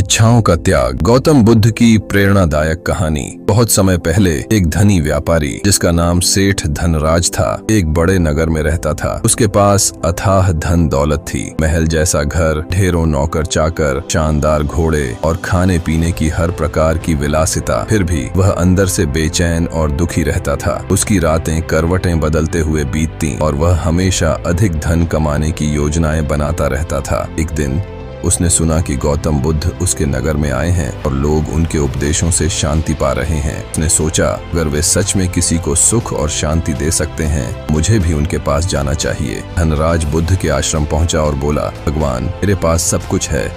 इच्छाओं का त्याग। गौतम बुद्ध की प्रेरणादायक कहानी। बहुत समय पहले एक धनी व्यापारी जिसका नाम सेठ धनराज था एक बड़े नगर में रहता था। उसके पास अथाह धन दौलत थी, महल जैसा घर, ढेरों नौकर चाकर, शानदार घोड़े और खाने पीने की हर प्रकार की विलासिता। फिर भी वह अंदर से बेचैन और दुखी रहता था। उसकी रातें करवटें बदलते हुए बीतती और वह हमेशा अधिक धन कमाने की योजनाएं बनाता रहता था। एक दिन उसने सुना कि गौतम बुद्ध उसके नगर में आए हैं और लोग उनके उपदेशों से शांति पा रहे हैं। उसने सोचा, अगर वे सच में किसी को सुख और शांति दे सकते हैं, मुझे भी उनके पास जाना चाहिए। धनराज बुद्ध के आश्रम पहुंचा और बोला, भगवान, मेरे पास सब कुछ है,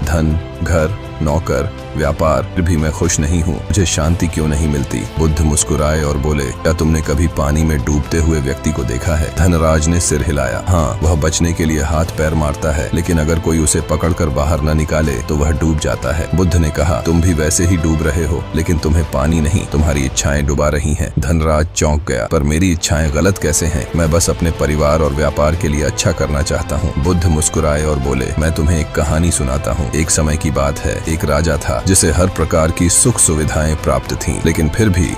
धन, घर, नौकर, व्यापार, फिर भी मैं खुश नहीं हूँ। मुझे शांति क्यों नहीं मिलती? बुद्ध मुस्कुराए और बोले, क्या तुमने कभी पानी में डूबते हुए व्यक्ति को देखा है? धनराज ने सिर हिलाया। हाँ, वह बचने के लिए हाथ पैर मारता है, लेकिन अगर कोई उसे पकड़कर बाहर न निकाले तो वह डूब जाता है। बुद्ध ने कहा, तुम भी वैसे ही डूब रहे हो, लेकिन तुम्हें पानी नहीं, तुम्हारी इच्छाएं डुबा रही हैं। धनराज चौंक गया, पर मेरी इच्छाएं गलत कैसे हैं? मैं बस अपने परिवार और व्यापार के लिए अच्छा करना चाहता हूँ। बुद्ध मुस्कुराए और बोले, मैं तुम्हें एक कहानी सुनाता हूँ। एक समय की बात है, एक राजा था जिसे हर प्रकार की सुख सुविधाएं प्राप्त थीं, लेकिन फिर भी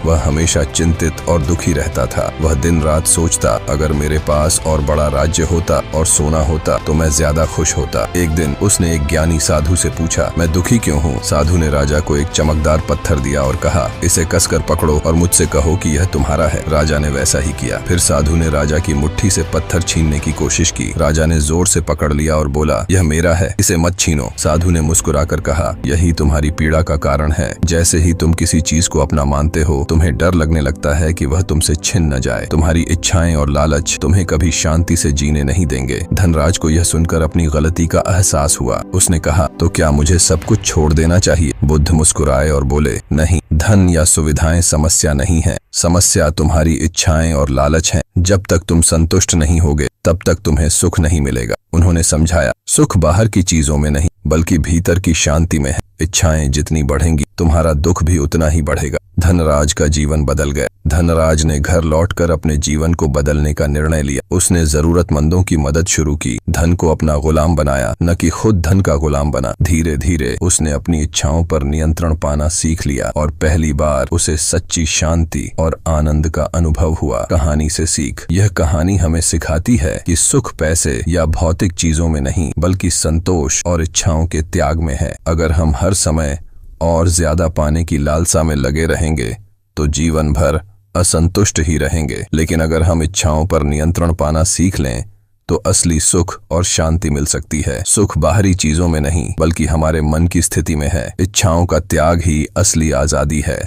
वह हमेशा चिंतित और दुखी रहता था। वह दिन रात सोचता, अगर मेरे पास और बड़ा राज्य होता और सोना होता तो मैं ज्यादा खुश होता। एक दिन उसने एक ज्ञानी साधु से पूछा, मैं दुखी क्यों हूँ? साधु ने राजा को एक चमकदार पत्थर दिया और कहा, इसे कसकर पकड़ो और मुझसे कहो कि यह तुम्हारा है। राजा ने वैसा ही किया। फिर साधु ने राजा की मुट्ठी से पत्थर छीनने की कोशिश की। राजा ने जोर से पकड़ लिया और बोला, यह मेरा है, इसे मत छीनो। साधु ने मुस्कुराकर कहा, यही तुम्हारी पीड़ा का कारण है। जैसे ही तुम किसी चीज को अपना मानते हो, तुम्हें डर लगने लगता है कि वह तुमसे छिन न जाए। तुम्हारी इच्छाएं और लालच तुम्हें कभी शांति से जीने नहीं देंगे। धनराज को यह सुनकर अपनी गलती का एहसास हुआ। उसने कहा, तो क्या मुझे सब कुछ छोड़ देना चाहिए? बुद्ध मुस्कुराए और बोले, नहीं, धन या सुविधाएं समस्या नहीं है, समस्या तुम्हारी इच्छाएं और लालच है। जब तक तुम संतुष्ट नहीं होगे, तब तक तुम्हें सुख नहीं मिलेगा। उन्होंने समझाया, सुख बाहर की चीजों में नहीं, बल्कि भीतर की शांति में है। इच्छाएं जितनी बढ़ेंगी, तुम्हारा दुख भी उतना ही बढ़ेगा। धनराज का जीवन बदल गया। धनराज ने घर लौटकर अपने जीवन को बदलने का निर्णय लिया। उसने जरूरतमंदों की मदद शुरू की, धन को अपना गुलाम बनाया, न कि खुद धन का गुलाम बना। धीरे धीरे उसने अपनी इच्छाओं पर नियंत्रण पाना सीख लिया और पहली बार उसे सच्ची शांति और आनंद का अनुभव हुआ। कहानी से सीख। यह कहानी हमें सिखाती है कि सुख पैसे या भौतिक चीजों में नहीं, बल्कि संतोष और इच्छाओं के त्याग में है। अगर हम हर समय और ज्यादा पाने की लालसा में लगे रहेंगे तो जीवन भर असंतुष्ट ही रहेंगे, लेकिन अगर हम इच्छाओं पर नियंत्रण पाना सीख लें तो असली सुख और शांति मिल सकती है। सुख बाहरी चीजों में नहीं, बल्कि हमारे मन की स्थिति में है। इच्छाओं का त्याग ही असली आजादी है।